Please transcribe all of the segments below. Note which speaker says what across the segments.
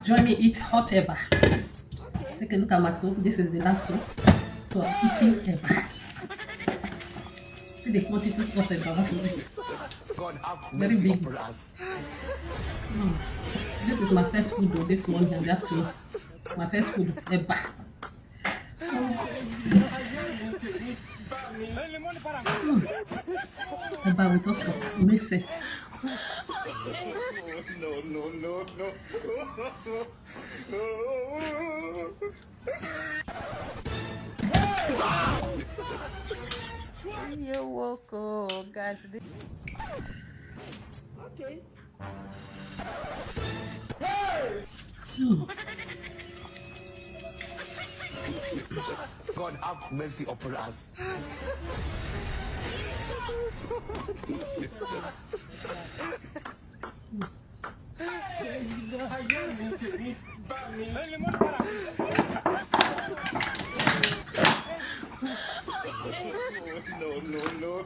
Speaker 1: Join me eat hot eba. Take a look at my soup. This is the last soup. So I'm eating eba. See the quantity of eba I want to eat. Very big. This is my first food though, this morning and the afternoon. My first food, eba. Eba with okra. Misses.
Speaker 2: No.
Speaker 3: You're welcome, guys. Okay.
Speaker 2: God have mercy upon us. No.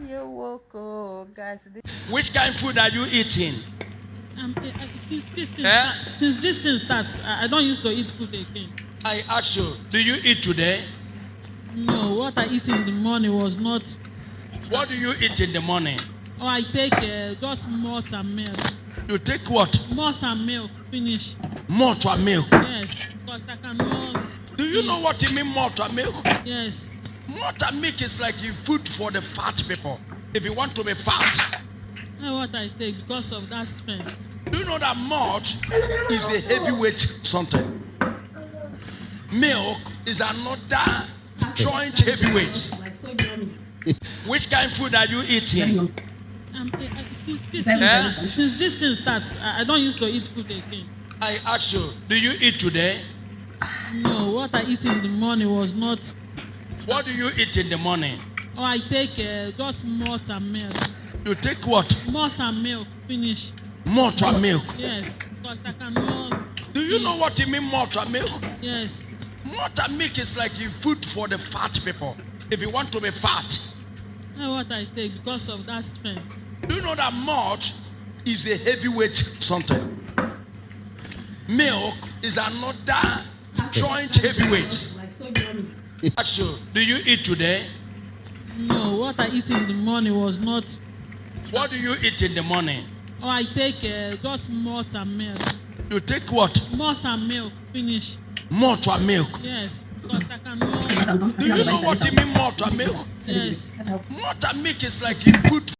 Speaker 3: You're welcome, guys.
Speaker 4: Which kind of food are you eating?
Speaker 5: Since this thing starts, I don't used to eat food again.
Speaker 4: I ask you, do you eat today?
Speaker 5: No, what I eat in the morning was not.
Speaker 4: What do you eat in the morning?
Speaker 5: Oh, I take just malt and milk.
Speaker 4: You take what?
Speaker 5: Malt and milk, finish.
Speaker 4: Malt and milk.
Speaker 5: Yes, because I cannot.
Speaker 4: Do you know what you mean malt and milk?
Speaker 5: Yes.
Speaker 4: Malt and milk is like a food for the fat people. If you want to be fat.
Speaker 5: That's what I take because of that strength.
Speaker 4: Do you know that malt is a heavyweight something? Milk is another joint heavyweight. Which kind of food are you eating?
Speaker 5: Since this thing starts, I don't used to eat food again.
Speaker 4: I ask you, do you eat today?
Speaker 5: No, what I eat in the morning was not.
Speaker 4: What do you eat in the morning?
Speaker 5: Oh, I take just malt and milk.
Speaker 4: You take what?
Speaker 5: Malt and milk, finish.
Speaker 4: Malt and milk.
Speaker 5: Yes, because I cannot.
Speaker 4: Do you know what you mean malt and milk?
Speaker 5: Yes.
Speaker 4: Malt and milk is like a food for the fat people. If you want to be fat.
Speaker 5: That's what I take because of that strength.
Speaker 4: Do you know that malt is a heavyweight something? Milk is another joint heavyweight. Ask you, do you eat today?
Speaker 5: No, what I eat in the morning was not.
Speaker 4: What do you eat in the morning?
Speaker 5: Oh, I take just malt and milk.
Speaker 4: You take what?
Speaker 5: Malt and milk, finish.
Speaker 4: Malt and milk.
Speaker 5: Yes, because I cannot.
Speaker 4: Do you know what you mean malt and milk?
Speaker 5: Yes.
Speaker 4: Malt and milk is like a food